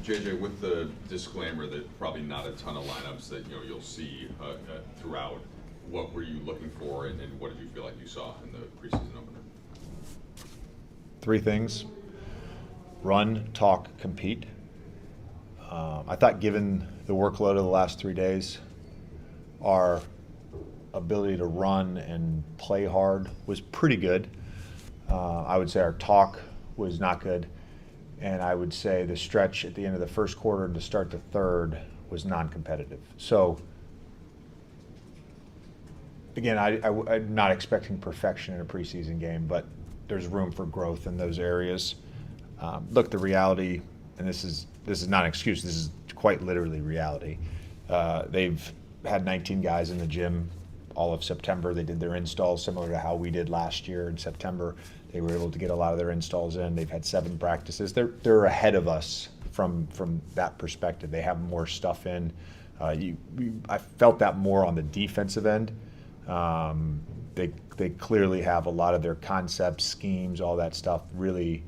JJ, with the disclaimer that probably not a ton of lineups that you'll see throughout, what were you looking for, and what did you feel like you saw in the preseason opener? 3 things: run, talk, compete. I thought, given the workload of the last 3 days, our ability to run and play hard was pretty good. I would say our talk was not good, and I would say the stretch at the end of the first quarter to start the third was non-competitive. So again, I'm not expecting perfection in a preseason game, but there's room for growth in those areas. Look, the reality, and this is not an excuse, this is quite literally reality. They've had 19 guys in the gym all of September. They did their installs similar to how we did last year in September. They were able to get a lot of their installs in. They've had 7 practices. They're ahead of us from that perspective. They have more stuff in. I felt that more on the defensive end. They clearly have a lot of their concepts, schemes, all that stuff really,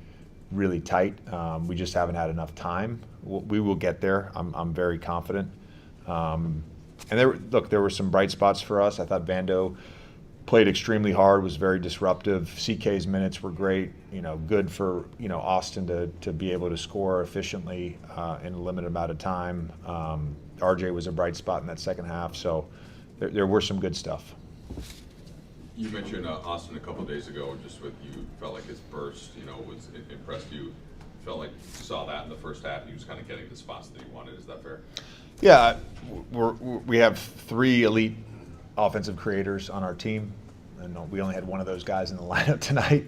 really tight. We just haven't had enough time. We will get there. I'm very confident. And there were some bright spots for us. I thought Vando played extremely hard, was very disruptive. CK's minutes were great. Good for Austin to be able to score efficiently in a limited amount of time. RJ was a bright spot in that second half. So there were some good stuff. You mentioned Austin a couple of days ago. Just with you felt like his burst, was impressed you. Felt like you saw that in the first half. He was kind of getting the spots that he wanted. Is that fair? Yeah, we have 3 elite offensive creators on our team, and we only had one of those guys in the lineup tonight.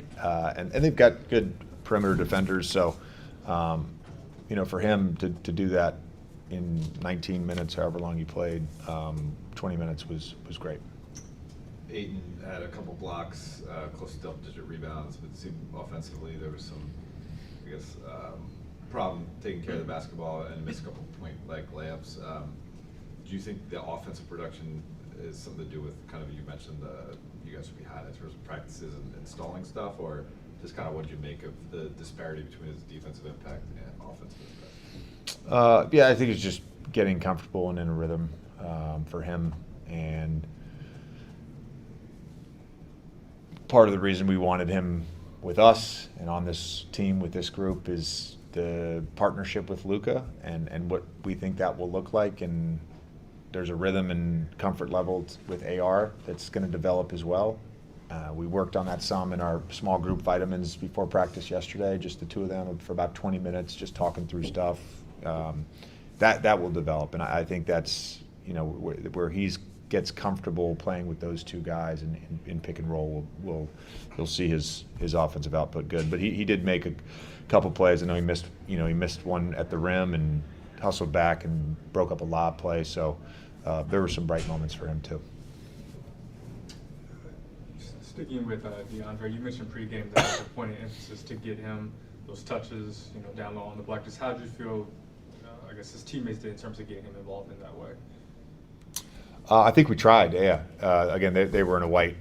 And they've got good perimeter defenders. So, for him to do that in 19 minutes, however long he played, 20 minutes was great. Ayton had a couple blocks, close to double-digit rebounds, but it seemed offensively there was some, problem taking care of the basketball and missed a couple point-like layups. Do you think the offensive production is something to do with you mentioned you guys would be hot in terms of practices and installing stuff, or just kind of what did you make of the disparity between his defensive impact and offensive impact? Yeah, I think it's just getting comfortable and in a rhythm for him. And part of the reason we wanted him with us and on this team with this group is the partnership with Luka and what we think that will look like. And there's a rhythm and comfort level with AR that's going to develop as well. We worked on that some in our small group vitamins before practice yesterday, just the 2 of them for about 20 minutes, just talking through stuff. That will develop, and I think that's where he gets comfortable playing with those 2 guys in pick and roll. You'll see his offensive output good, but he did make a couple plays. I know he missed one at the rim and hustled back and broke up a lob play. So there were some bright moments for him too. Sticking with DeAndre, you mentioned pregame that was a point of emphasis to get him those touches, down low on the block. Just how did you feel, his teammates did in terms of getting him involved in that way? I think we tried, yeah. Again, they were in a white,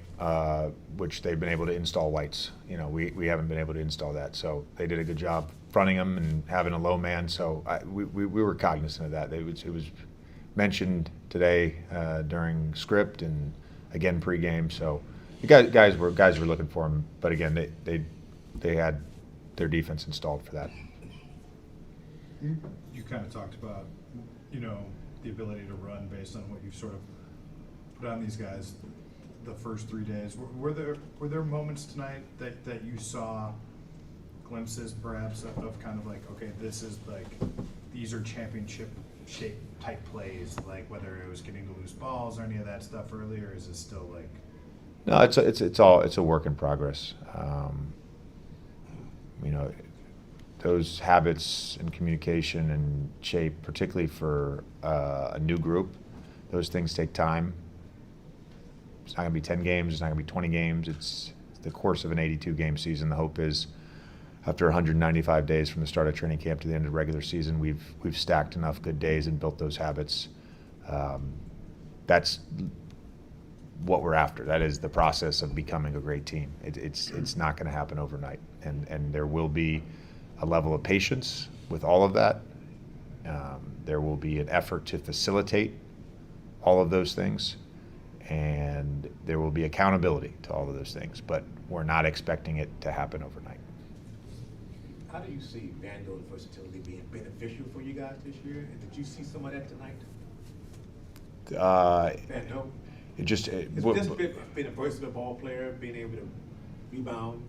which they've been able to install whites. We haven't been able to install that. So they did a good job fronting them and having a low man. So we were cognizant of that. It was mentioned today during script and again pregame. So the guys were looking for him. But again, they had their defense installed for that. You kind of talked about, the ability to run based on what you've sort of put on these guys the first 3 days. Were there moments tonight that you saw glimpses perhaps of kind of like, okay, this is like, these are championship shape type plays, like whether it was getting to loose balls or any of that stuff earlier, or is it still like? No, it's a work in progress. Those habits and communication and shape, particularly for a new group, those things take time. It's not going to be 10 games. It's not going to be 20 games. It's the course of an 82-game season. The hope is after 195 days from the start of training camp to the end of the regular season, we've stacked enough good days and built those habits. That's what we're after. That is the process of becoming a great team. It's not going to happen overnight, and there will be a level of patience with all of that, There will be an effort to facilitate all of those things, and there will be accountability to all of those things, but we're not expecting it to happen overnight. How do you see Vanderbilt versatility being beneficial for you guys this year? And did you see some of that tonight? Vanderbilt? It just It's just being a versatile ball player, being able to rebound,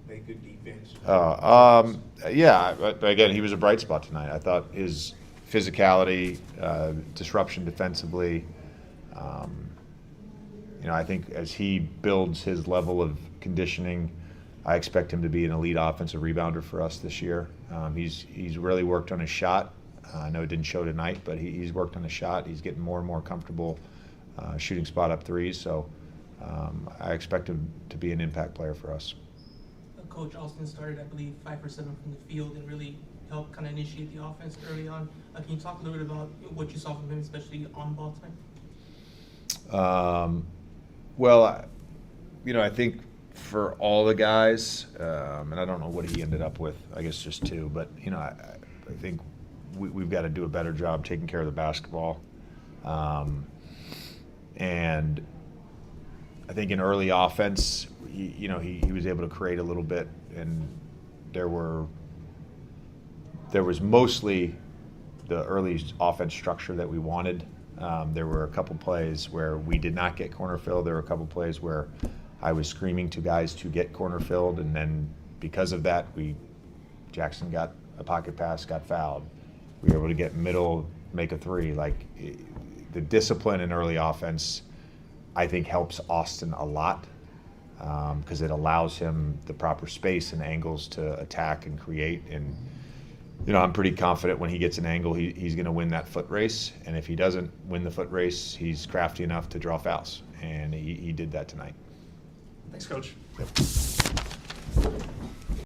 make good defense. Yeah, but again, he was a bright spot tonight. I thought his physicality, disruption defensively, I think as he builds his level of conditioning, I expect him to be an elite offensive rebounder for us this year. He's really worked on his shot. I know it didn't show tonight, but he's worked on his shot. He's getting more and more comfortable shooting spot up threes. So I expect him to be an impact player for us. Coach Austin started, I believe, 5 for 7 from the field and really helped kind of initiate the offense early on. Can you talk a little bit about what you saw from him, especially on ball tonight? Well, I think for all the guys, and I don't know what he ended up with, I guess just 2, but, I think we've got to do a better job taking care of the basketball. And I think in early offense, he was able to create a little bit, and there was mostly the early offense structure that we wanted. There were a couple plays where we did not get corner filled. There were a couple plays where I was screaming to guys to get corner filled, and then because of that, Jackson got a pocket pass, got fouled. We were able to get middle, make a 3. The discipline in early offense, I think, helps Austin a lot because it allows him the proper space and angles to attack and create. And I'm pretty confident when he gets an angle, he's going to win that foot race. And if he doesn't win the foot race, he's crafty enough to draw fouls, and he did that tonight. Thanks, Coach. Yep.